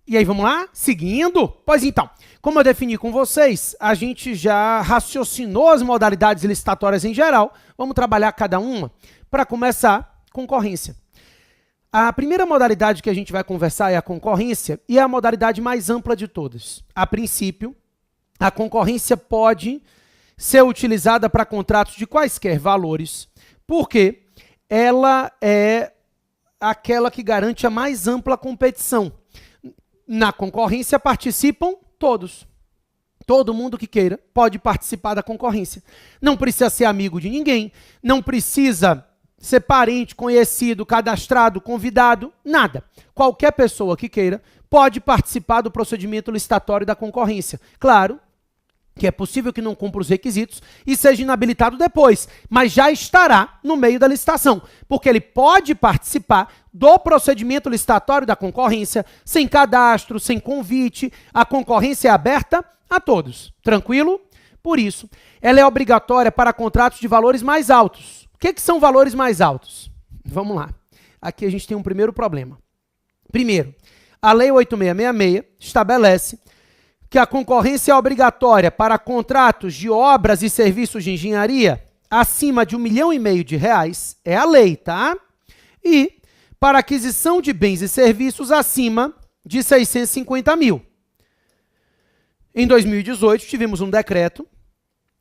E aí, vamos lá? Seguindo? Pois então, como eu defini com vocês, a gente já raciocinou as modalidades licitatórias em geral. Vamos trabalhar cada uma. Para começar, concorrência. A primeira modalidade que a gente vai conversar é a concorrência e é a modalidade mais ampla de todas. A princípio, a concorrência pode ser utilizada para contratos de quaisquer valores, porque ela é aquela que garante a mais ampla competição. Na concorrência participam todos. Todo mundo que queira pode participar da concorrência. Não precisa ser amigo de ninguém, não precisa ser parente, conhecido, cadastrado, convidado, nada. Qualquer pessoa que queira pode participar do procedimento licitatório da concorrência. Claro que é possível que não cumpra os requisitos e seja inabilitado depois, mas já estará no meio da licitação, porque ele pode participar do procedimento licitatório da concorrência, sem cadastro, sem convite. A concorrência é aberta a todos. Tranquilo? Por isso, ela é obrigatória para contratos de valores mais altos. O que são valores mais altos? Vamos lá. Aqui a gente tem um primeiro problema. Primeiro, a Lei 8666 estabelece que a concorrência é obrigatória para contratos de obras e serviços de engenharia acima de R$ 1,5 milhão, é a lei, tá? E para aquisição de bens e serviços acima de 650 mil. Em 2018, tivemos um decreto,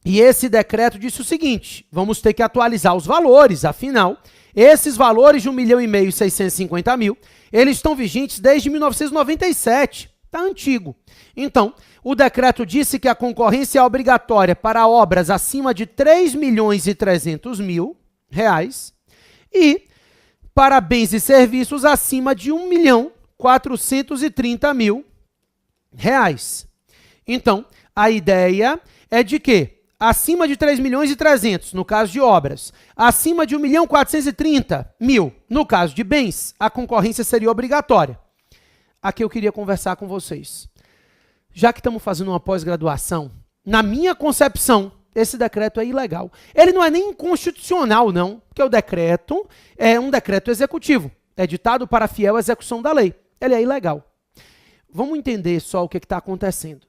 e esse decreto disse o seguinte: vamos ter que atualizar os valores, afinal, esses valores de R$ 1,5 milhão e 650 mil, eles estão vigentes desde 1997. Está antigo. Então, o decreto disse que a concorrência é obrigatória para obras acima de R$ 3.300.000 e para bens e serviços acima de R$ 1.430.000. Então, a ideia é de que acima de 3.300.000, no caso de obras, acima de 1.430.000, no caso de bens, a concorrência seria obrigatória. Aqui eu queria conversar com vocês. Já que estamos fazendo uma pós-graduação, na minha concepção, esse decreto é ilegal. Ele não é nem inconstitucional, não, porque o decreto é um decreto executivo, é ditado para a fiel execução da lei. Ele é ilegal. Vamos entender só o que está acontecendo.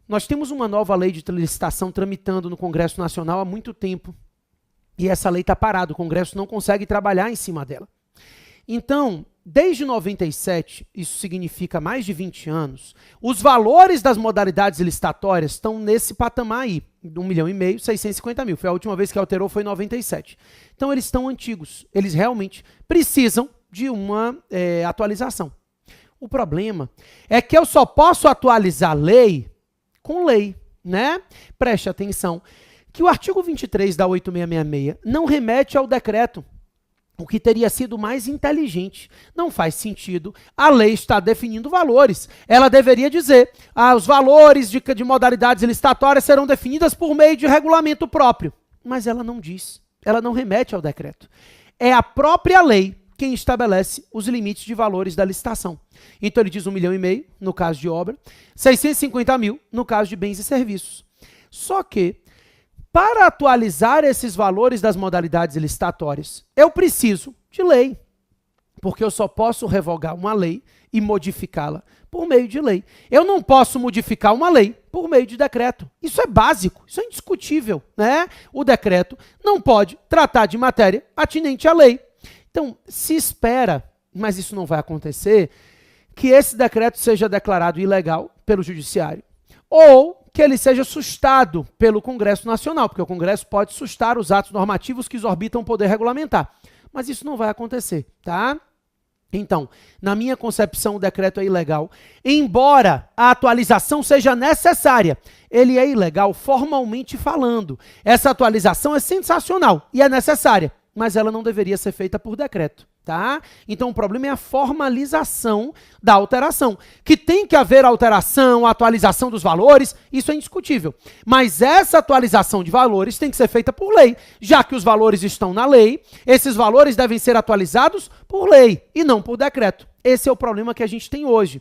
Nós temos uma nova lei de licitação tramitando no Congresso Nacional há muito tempo, e essa lei está parada, o Congresso não consegue trabalhar em cima dela. Então, desde 97, isso significa mais de 20 anos, os valores das modalidades licitatórias estão nesse patamar aí, de R$ 1,5 milhão, 650 mil. Foi a última vez que alterou, foi em 97. Então, eles estão antigos. Eles realmente precisam de uma atualização. O problema é que eu só posso atualizar lei com lei, né? Preste atenção que o artigo 23 da 8666 não remete ao decreto, o que teria sido mais inteligente. Não faz sentido. A lei está definindo valores. Ela deveria dizer, os valores de modalidades licitatórias serão definidas por meio de regulamento próprio. Mas ela não diz. Ela não remete ao decreto. É a própria lei quem estabelece os limites de valores da licitação. Então ele diz R$ 1,5 milhão, no caso de obra, 650 mil, no caso de bens e serviços. Só que, para atualizar esses valores das modalidades licitatórias, eu preciso de lei, porque eu só posso revogar uma lei e modificá-la por meio de lei. Eu não posso modificar uma lei por meio de decreto. Isso é básico, isso é indiscutível, né? O decreto não pode tratar de matéria atinente à lei. Então, se espera, mas isso não vai acontecer, que esse decreto seja declarado ilegal pelo Judiciário, ou que ele seja sustado pelo Congresso Nacional, porque o Congresso pode sustar os atos normativos que exorbitam o poder regulamentar. Mas isso não vai acontecer, tá? Então, na minha concepção, o decreto é ilegal. Embora a atualização seja necessária, ele é ilegal formalmente falando. Essa atualização é sensacional e é necessária, mas ela não deveria ser feita por decreto. Tá? Então o problema é a formalização da alteração. Que tem que haver alteração, atualização dos valores, isso é indiscutível. Mas essa atualização de valores tem que ser feita por lei. Já que os valores estão na lei, esses valores devem ser atualizados por lei e não por decreto. Esse é o problema que a gente tem hoje.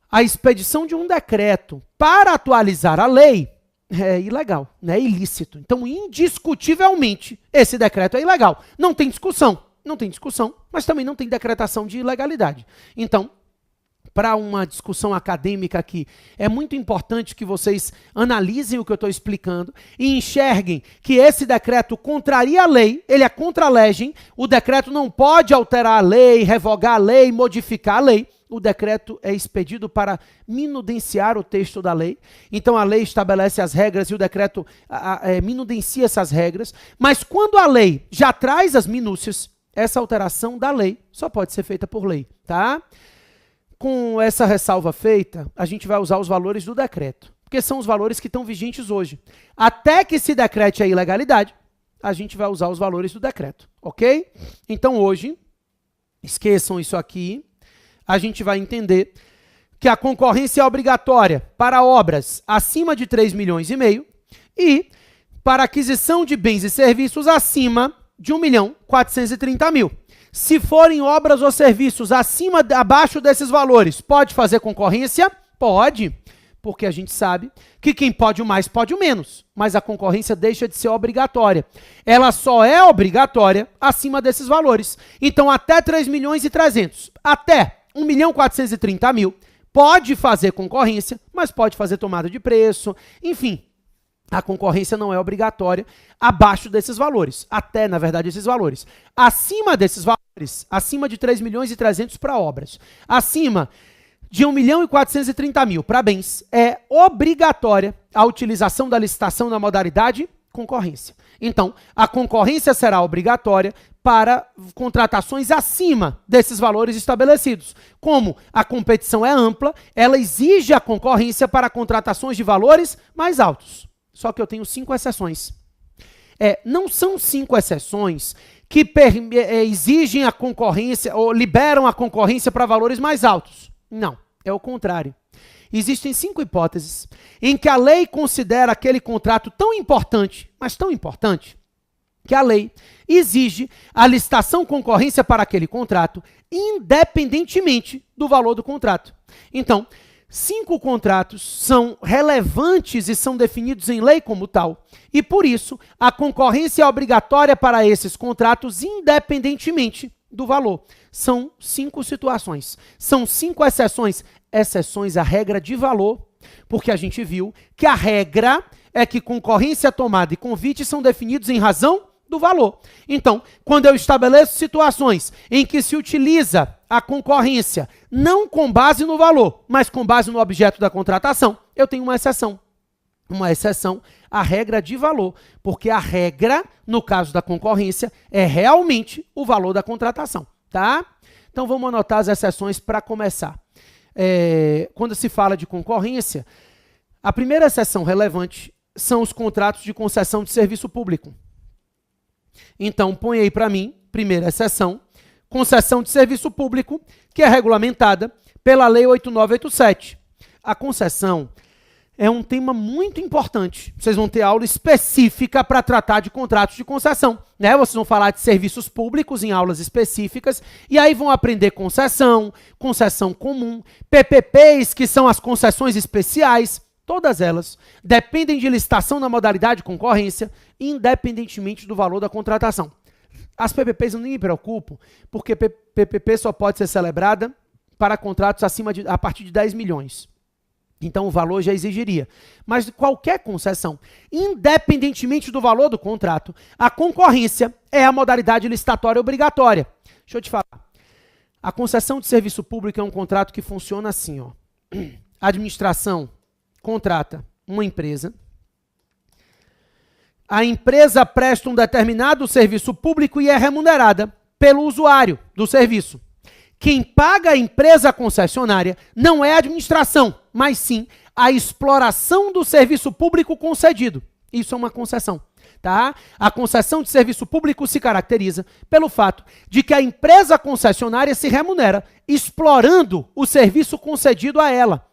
A expedição de um decreto para atualizar a lei é ilegal, né? É ilícito. Então, indiscutivelmente, esse decreto é ilegal. Não tem discussão. Não tem discussão, mas também não tem decretação de ilegalidade. Então, para uma discussão acadêmica aqui, é muito importante que vocês analisem o que eu estou explicando e enxerguem que esse decreto contraria a lei, ele é contra a legem, o decreto não pode alterar a lei, revogar a lei, modificar a lei. O decreto é expedido para minudenciar o texto da lei. Então a lei estabelece as regras e o decreto minudencia essas regras. Mas quando a lei já traz as minúcias, essa alteração da lei só pode ser feita por lei, tá? Com essa ressalva feita, a gente vai usar os valores do decreto, porque são os valores que estão vigentes hoje. Até que se decrete a ilegalidade, a gente vai usar os valores do decreto, ok? Então hoje, esqueçam isso aqui, a gente vai entender que a concorrência é obrigatória para obras acima de 3,5 milhões e para aquisição de bens e serviços acima de 1.430.000. Se forem obras ou serviços abaixo desses valores, pode fazer concorrência? Pode, porque a gente sabe que quem pode o mais pode o menos, mas a concorrência deixa de ser obrigatória. Ela só é obrigatória acima desses valores. Então, até 3,3 milhões, até 1.430.000, pode fazer concorrência, mas pode fazer tomada de preço, enfim. A concorrência não é obrigatória abaixo desses valores, até, na verdade, esses valores. Acima desses valores, acima de 3,3 milhões para obras, acima de 1.430.000 para bens, é obrigatória a utilização da licitação na modalidade concorrência. Então, a concorrência será obrigatória para contratações acima desses valores estabelecidos. Como a competição é ampla, ela exige a concorrência para contratações de valores mais altos. Só que eu tenho 5 exceções. Não são 5 exceções que exigem a concorrência ou liberam a concorrência para valores mais altos. Não, é o contrário. Existem 5 hipóteses em que a lei considera aquele contrato tão importante, mas tão importante, que a lei exige a licitação concorrência para aquele contrato, independentemente do valor do contrato. Então, 5 contratos são relevantes e são definidos em lei como tal, e por isso a concorrência é obrigatória para esses contratos independentemente do valor. São 5 situações, são 5 exceções à regra de valor, porque a gente viu que a regra é que concorrência, tomada e convite são definidos em razão do valor. Então, quando eu estabeleço situações em que se utiliza a concorrência não com base no valor, mas com base no objeto da contratação, eu tenho uma exceção. Uma exceção à regra de valor, porque a regra, no caso da concorrência, é realmente o valor da contratação, tá? Então, vamos anotar as exceções para começar. Quando se fala de concorrência, a primeira exceção relevante são os contratos de concessão de serviço público. Então, põe aí para mim, primeira exceção, concessão de serviço público, que é regulamentada pela Lei 8987. A concessão é um tema muito importante. Vocês vão ter aula específica para tratar de contratos de concessão, né? Vocês vão falar de serviços públicos em aulas específicas, e aí vão aprender concessão, concessão comum, PPPs, que são as concessões especiais. Todas elas dependem de licitação na modalidade concorrência, independentemente do valor da contratação. As PPPs eu nem me preocupo, porque PPP só pode ser celebrada para contratos a partir de 10 milhões. Então o valor já exigiria. Mas qualquer concessão, independentemente do valor do contrato, a concorrência é a modalidade licitatória obrigatória. Deixa eu te falar. A concessão de serviço público é um contrato que funciona assim, ó. A administração contrata uma empresa, a empresa presta um determinado serviço público e é remunerada pelo usuário do serviço. Quem paga a empresa concessionária não é a administração, mas sim a exploração do serviço público concedido. Isso é uma concessão, tá? A concessão de serviço público se caracteriza pelo fato de que a empresa concessionária se remunera explorando o serviço concedido a ela.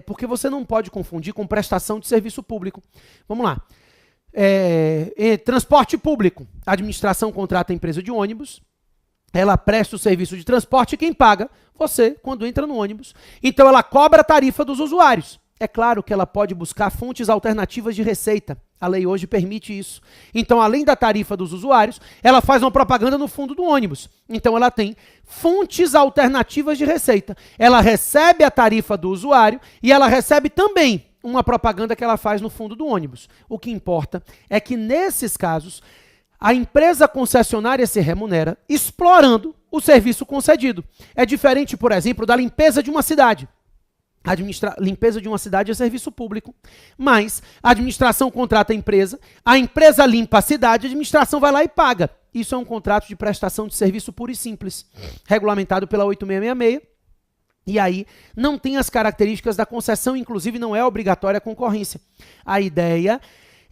Porque você não pode confundir com prestação de serviço público. Vamos lá. Transporte público. A administração contrata a empresa de ônibus, ela presta o serviço de transporte e quem paga? Você, quando entra no ônibus. Então ela cobra a tarifa dos usuários. É claro que ela pode buscar fontes alternativas de receita. A lei hoje permite isso. Então, além da tarifa dos usuários, ela faz uma propaganda no fundo do ônibus. Então, ela tem fontes alternativas de receita. Ela recebe a tarifa do usuário e ela recebe também uma propaganda que ela faz no fundo do ônibus. O que importa é que, nesses casos, a empresa concessionária se remunera explorando o serviço concedido. É diferente, por exemplo, da limpeza de uma cidade. Limpeza de uma cidade é serviço público, mas a administração contrata a empresa limpa a cidade, a administração vai lá e paga. Isso é um contrato de prestação de serviço puro e simples, regulamentado pela 8666, e aí não tem as características da concessão, inclusive não é obrigatória a concorrência. A ideia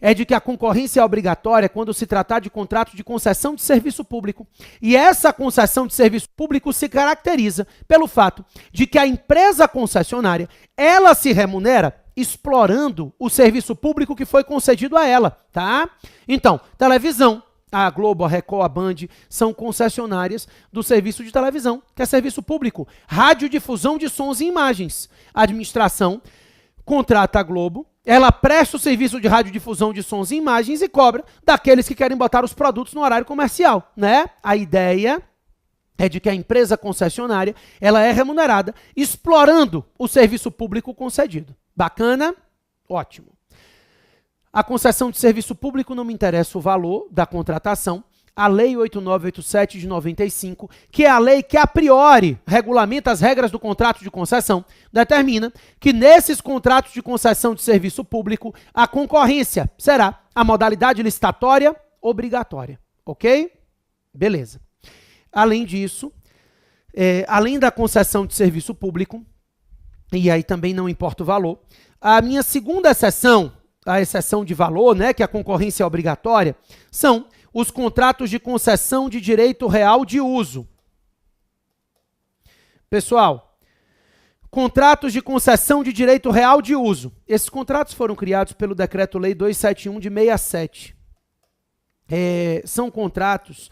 é de que a concorrência é obrigatória quando se tratar de contrato de concessão de serviço público. E essa concessão de serviço público se caracteriza pelo fato de que a empresa concessionária, ela se remunera explorando o serviço público que foi concedido a ela, tá? Então, televisão, a Globo, a Record, a Band, são concessionárias do serviço de televisão, que é serviço público. Radiodifusão de sons e imagens. A administração contrata a Globo, ela presta o serviço de radiodifusão de sons e imagens e cobra daqueles que querem botar os produtos no horário comercial, né? A ideia é de que a empresa concessionária, ela é remunerada explorando o serviço público concedido. Bacana? Ótimo. A concessão de serviço público não me interessa o valor da contratação. A Lei 8987 de 95, que é a lei que a priori regulamenta as regras do contrato de concessão, determina que nesses contratos de concessão de serviço público, a concorrência será a modalidade licitatória obrigatória, ok? Beleza. Além disso, além da concessão de serviço público, e aí também não importa o valor, a minha segunda exceção, a exceção de valor, né, que a concorrência é obrigatória, são os contratos de concessão de direito real de uso. Pessoal, contratos de concessão de direito real de uso. Esses contratos foram criados pelo Decreto-Lei 271 de 67. São contratos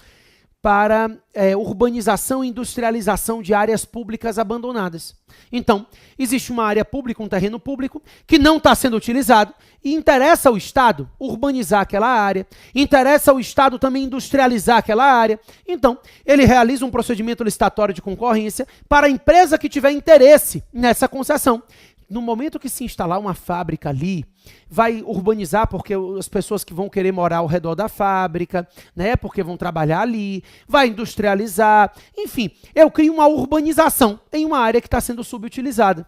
para urbanização e industrialização de áreas públicas abandonadas. Então, existe uma área pública, um terreno público, que não está sendo utilizado e interessa ao Estado urbanizar aquela área, interessa ao Estado também industrializar aquela área. Então, ele realiza um procedimento licitatório de concorrência para a empresa que tiver interesse nessa concessão. No momento que se instalar uma fábrica ali, vai urbanizar porque as pessoas que vão querer morar ao redor da fábrica, né, porque vão trabalhar ali, vai industrializar, enfim, eu crio uma urbanização em uma área que está sendo subutilizada.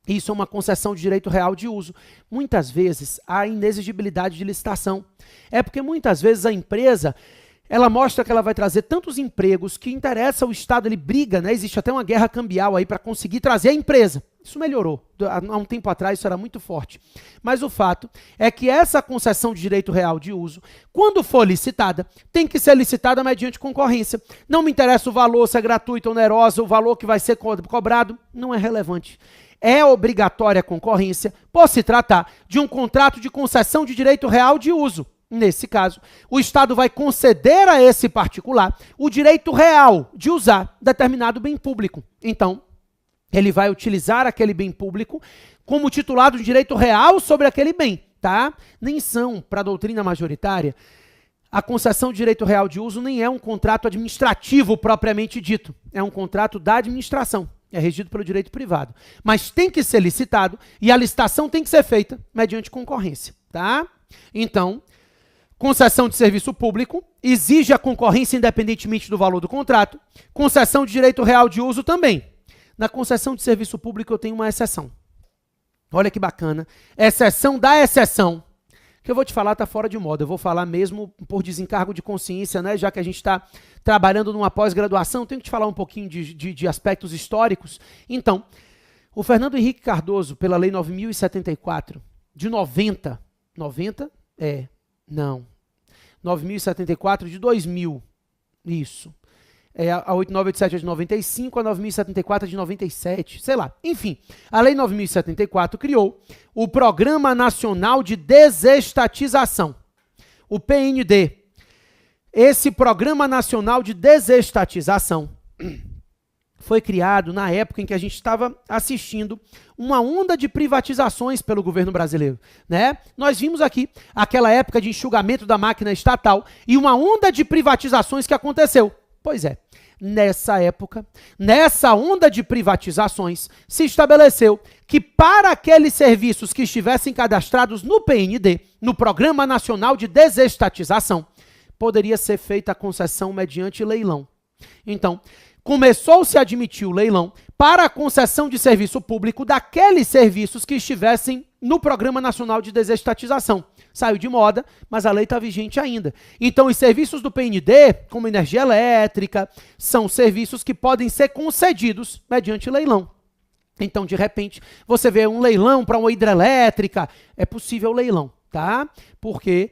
Isso é uma concessão de direito real de uso. Muitas vezes há inexigibilidade de licitação. É porque muitas vezes a empresa, ela mostra que ela vai trazer tantos empregos que interessa ao Estado, ele briga, né? Existe até uma guerra cambial aí para conseguir trazer a empresa. Isso melhorou. Há um tempo atrás isso era muito forte. Mas o fato é que essa concessão de direito real de uso, quando for licitada, tem que ser licitada mediante concorrência. Não me interessa o valor, se é gratuito ou onerosa, o valor que vai ser cobrado, não é relevante. É obrigatória a concorrência por se tratar de um contrato de concessão de direito real de uso. Nesse caso, o Estado vai conceder a esse particular o direito real de usar determinado bem público. Então, ele vai utilizar aquele bem público como titulado de direito real sobre aquele bem, tá? Nem são, para a doutrina majoritária, a concessão de direito real de uso nem é um contrato administrativo propriamente dito. É um contrato da administração. É regido pelo direito privado. Mas tem que ser licitado e a licitação tem que ser feita mediante concorrência, tá? Então, concessão de serviço público exige a concorrência independentemente do valor do contrato. Concessão de direito real de uso também. Na concessão de serviço público eu tenho uma exceção. Olha que bacana. Exceção da exceção. Que eu vou te falar está fora de moda. Eu vou falar mesmo por desencargo de consciência, né? Já que a gente está trabalhando numa pós-graduação, tenho que te falar um pouquinho de aspectos históricos. Então, o Fernando Henrique Cardoso, pela Lei 9.074, de 90, 9.074 de 2000, isso. A 8987 é de 95, a 9.074 é de 97, sei lá. Enfim, a Lei 9.074 criou o Programa Nacional de Desestatização, o PND. Esse Programa Nacional de Desestatização foi criado na época em que a gente estava assistindo uma onda de privatizações pelo governo brasileiro, né? Nós vimos aqui aquela época de enxugamento da máquina estatal e uma onda de privatizações que aconteceu. Pois é, nessa época, nessa onda de privatizações, se estabeleceu que para aqueles serviços que estivessem cadastrados no PND, no Programa Nacional de Desestatização, poderia ser feita a concessão mediante leilão. Então, começou-se a admitir o leilão para a concessão de serviço público daqueles serviços que estivessem no Programa Nacional de Desestatização. Saiu de moda, mas a lei está vigente ainda. Então, os serviços do PND, como energia elétrica, são serviços que podem ser concedidos mediante leilão. Então, de repente, você vê um leilão para uma hidrelétrica, é possível leilão, tá? Porque,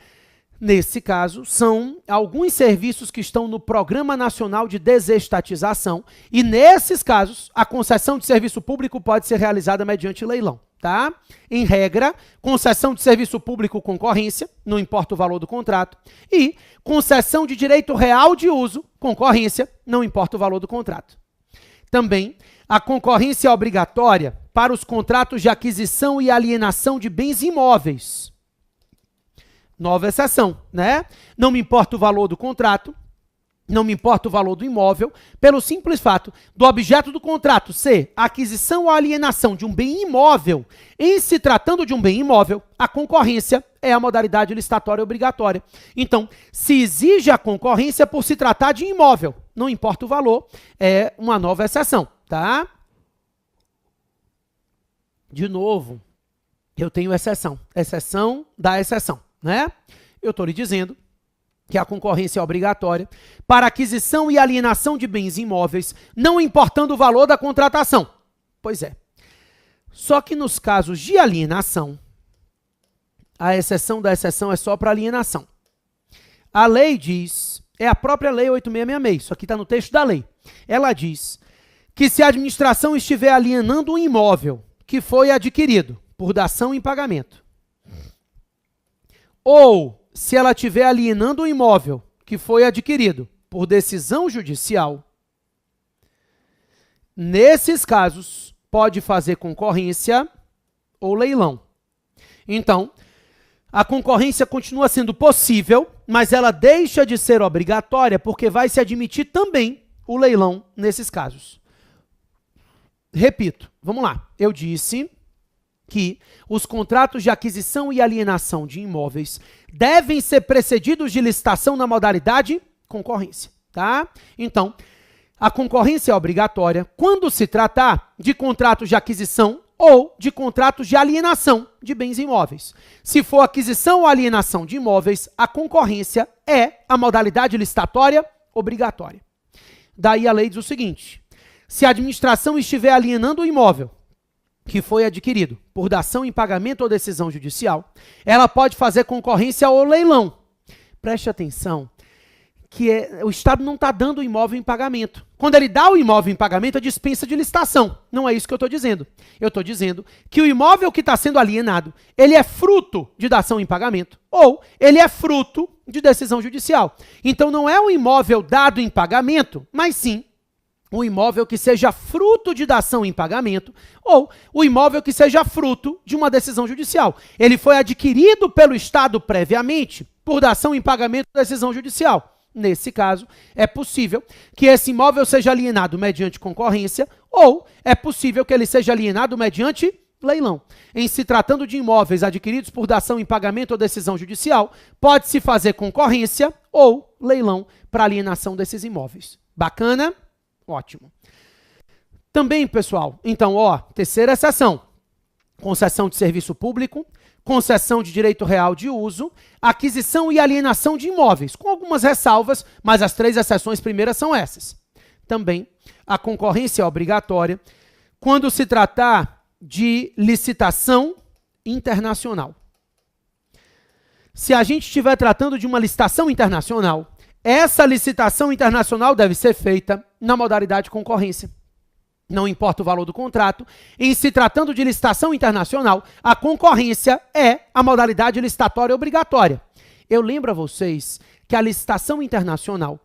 nesse caso, são alguns serviços que estão no Programa Nacional de Desestatização e, nesses casos, a concessão de serviço público pode ser realizada mediante leilão. Tá? Em regra, concessão de serviço público concorrência, não importa o valor do contrato, e concessão de direito real de uso, concorrência, não importa o valor do contrato. Também, a concorrência é obrigatória para os contratos de aquisição e alienação de bens imóveis. Nova exceção, né? Não me importa o valor do contrato, não me importa o valor do imóvel, pelo simples fato do objeto do contrato ser a aquisição ou alienação de um bem imóvel. Em se tratando de um bem imóvel, a concorrência é a modalidade licitatória obrigatória. Então, se exige a concorrência por se tratar de imóvel, não importa o valor, é uma nova exceção, tá? De novo, eu tenho exceção da exceção, né? Eu estou lhe dizendo que a concorrência é obrigatória para aquisição e alienação de bens imóveis, não importando o valor da contratação. Pois é. Só que nos casos de alienação, a exceção da exceção é só para alienação. A lei diz, é a própria lei 8666, isso aqui está no texto da lei. Ela diz que se a administração estiver alienando um imóvel que foi adquirido por dação em pagamento, ou se ela estiver alienando um imóvel que foi adquirido por decisão judicial, nesses casos, pode fazer concorrência ou leilão. Então, a concorrência continua sendo possível, mas ela deixa de ser obrigatória porque vai se admitir também o leilão nesses casos. Repito, vamos lá. Eu disse que os contratos de aquisição e alienação de imóveis devem ser precedidos de licitação na modalidade concorrência, tá? Então, a concorrência é obrigatória quando se tratar de contratos de aquisição ou de contratos de alienação de bens imóveis. Se for aquisição ou alienação de imóveis, a concorrência é a modalidade licitatória obrigatória. Daí a lei diz o seguinte: se a administração estiver alienando o imóvel que foi adquirido por dação em pagamento ou decisão judicial, ela pode fazer concorrência ou leilão. Preste atenção que o Estado não está dando o imóvel em pagamento. Quando ele dá o imóvel em pagamento, é dispensa de licitação. Não é isso que eu estou dizendo. Eu estou dizendo que o imóvel que está sendo alienado, ele é fruto de dação em pagamento ou ele é fruto de decisão judicial. Então não é um imóvel dado em pagamento, mas sim um imóvel que seja fruto de dação em pagamento ou o imóvel que seja fruto de uma decisão judicial. Ele foi adquirido pelo Estado previamente por dação em pagamento ou decisão judicial. Nesse caso, é possível que esse imóvel seja alienado mediante concorrência ou é possível que ele seja alienado mediante leilão. Em se tratando de imóveis adquiridos por dação em pagamento ou decisão judicial, pode-se fazer concorrência ou leilão para alienação desses imóveis. Bacana? Ótimo. Também, pessoal, então, terceira exceção. Concessão de serviço público, concessão de direito real de uso, aquisição e alienação de imóveis, com algumas ressalvas, mas as três exceções primeiras são essas. Também, a concorrência é obrigatória quando se tratar de licitação internacional. Se a gente estiver tratando de uma licitação internacional, essa licitação internacional deve ser feita na modalidade concorrência. Não importa o valor do contrato. Em se tratando de licitação internacional, a concorrência é a modalidade licitatória obrigatória. Eu lembro a vocês que a licitação internacional,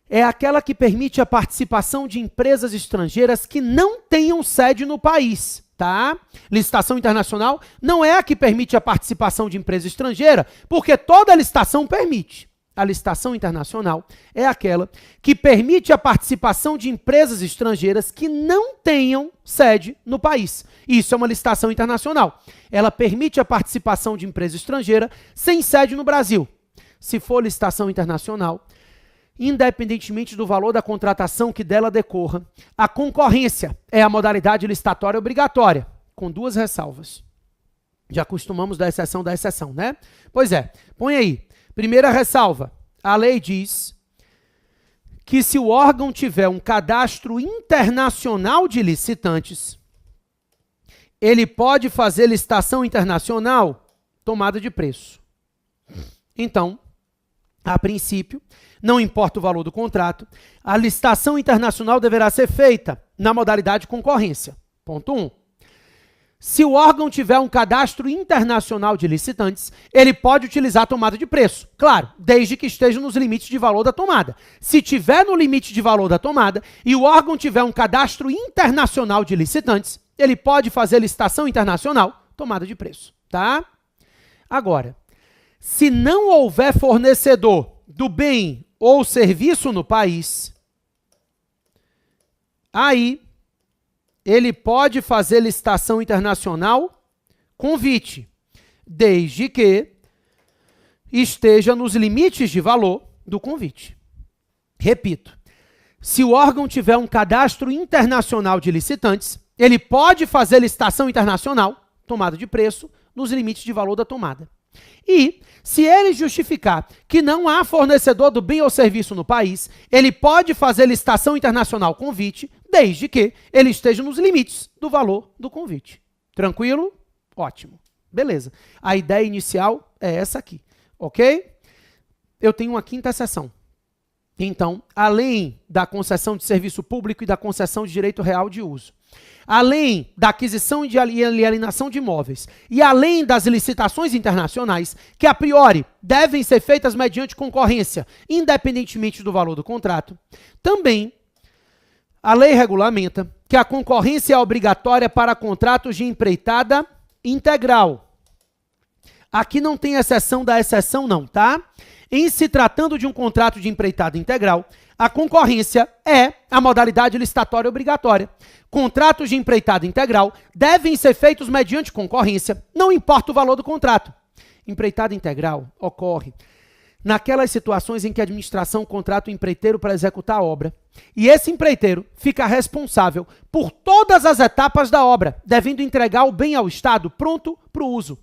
é aquela que permite a participação de empresas estrangeiras que não tenham sede no país, tá? Licitação internacional não é a que permite a participação de empresa estrangeira, porque toda licitação permite. A licitação internacional é aquela que permite a participação de empresas estrangeiras que não tenham sede no país. Isso é uma licitação internacional. Ela permite a participação de empresa estrangeira sem sede no Brasil. Se for licitação internacional, independentemente do valor da contratação que dela decorra, a concorrência é a modalidade licitatória obrigatória, com duas ressalvas. Já costumamos dar exceção da exceção, né? Pois é, põe aí. Primeira ressalva, a lei diz que se o órgão tiver um cadastro internacional de licitantes, ele pode fazer licitação internacional tomada de preço. Então, a princípio, não importa o valor do contrato, a licitação internacional deverá ser feita na modalidade concorrência. Ponto 1. Se o órgão tiver um cadastro internacional de licitantes, ele pode utilizar a tomada de preço. Claro, desde que esteja nos limites de valor da tomada. Se tiver no limite de valor da tomada e o órgão tiver um cadastro internacional de licitantes, ele pode fazer licitação internacional, tomada de preço, tá? Agora, se não houver fornecedor do bem ou serviço no país, aí ele pode fazer licitação internacional convite, desde que esteja nos limites de valor do convite. Repito, se o órgão tiver um cadastro internacional de licitantes, ele pode fazer licitação internacional, tomada de preço, nos limites de valor da tomada. E, se ele justificar que não há fornecedor do bem ou serviço no país, ele pode fazer licitação internacional convite, desde que ele esteja nos limites do valor do convite. Tranquilo? Ótimo. Beleza. A ideia inicial é essa aqui, ok? Eu tenho uma quinta seção. Então, além da concessão de serviço público e da concessão de direito real de uso, além da aquisição e alienação de imóveis e além das licitações internacionais, que a priori devem ser feitas mediante concorrência, independentemente do valor do contrato, também a lei regulamenta que a concorrência é obrigatória para contratos de empreitada integral. Aqui não tem exceção da exceção não, tá? Em se tratando de um contrato de empreitada integral, a concorrência é a modalidade licitatória obrigatória. Contratos de empreitada integral devem ser feitos mediante concorrência, não importa o valor do contrato. Empreitada integral ocorre naquelas situações em que a administração contrata o empreiteiro para executar a obra. E esse empreiteiro fica responsável por todas as etapas da obra, devendo entregar o bem ao Estado pronto para o uso.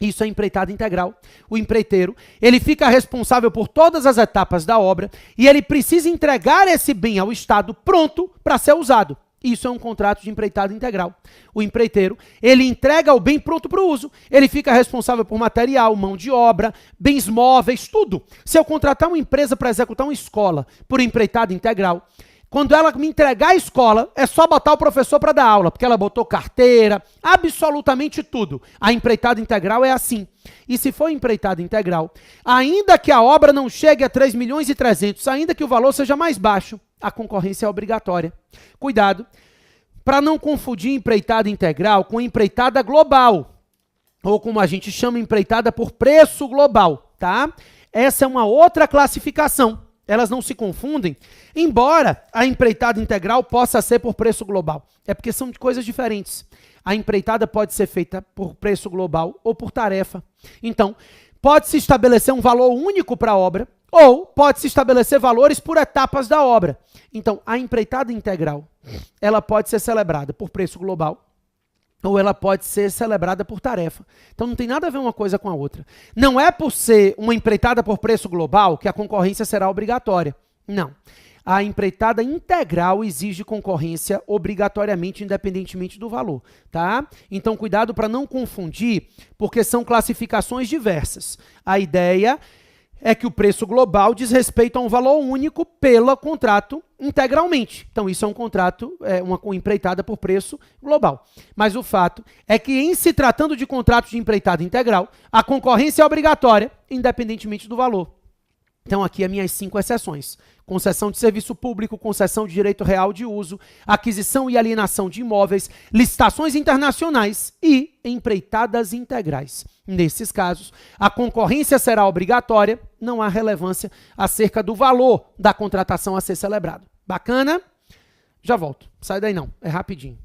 Isso é empreitada integral. O empreiteiro, ele fica responsável por todas as etapas da obra e ele precisa entregar esse bem ao Estado pronto para ser usado. Isso é um contrato de empreitada integral. O empreiteiro, ele entrega o bem pronto para o uso. Ele fica responsável por material, mão de obra, bens móveis, tudo. Se eu contratar uma empresa para executar uma escola por empreitada integral, quando ela me entregar a escola, é só botar o professor para dar aula, porque ela botou carteira, absolutamente tudo. A empreitada integral é assim. E se for empreitada integral, ainda que a obra não chegue a 3 milhões e 300, ainda que o valor seja mais baixo, a concorrência é obrigatória. Cuidado, para não confundir empreitada integral com empreitada global, ou como a gente chama, empreitada por preço global, tá? Essa é uma outra classificação. Elas não se confundem, embora a empreitada integral possa ser por preço global. É porque são de coisas diferentes. A empreitada pode ser feita por preço global ou por tarefa. Então, pode-se estabelecer um valor único para a obra, ou pode-se estabelecer valores por etapas da obra. Então, a empreitada integral, ela pode ser celebrada por preço global, ou ela pode ser celebrada por tarefa. Então não tem nada a ver uma coisa com a outra. Não é por ser uma empreitada por preço global que a concorrência será obrigatória. Não. A empreitada integral exige concorrência obrigatoriamente, independentemente do valor, tá? Então cuidado para não confundir, porque são classificações diversas. A ideia é que o preço global diz respeito a um valor único pelo contrato integralmente. Então, isso é um contrato, uma empreitada por preço global. Mas o fato é que, em se tratando de contratos de empreitada integral, a concorrência é obrigatória, independentemente do valor. Então, aqui as minhas 5 exceções. concessão de serviço público, concessão de direito real de uso, aquisição e alienação de imóveis, licitações internacionais e empreitadas integrais. Nesses casos, a concorrência será obrigatória, não há relevância acerca do valor da contratação a ser celebrado. Bacana? Já volto. Sai daí não, é rapidinho.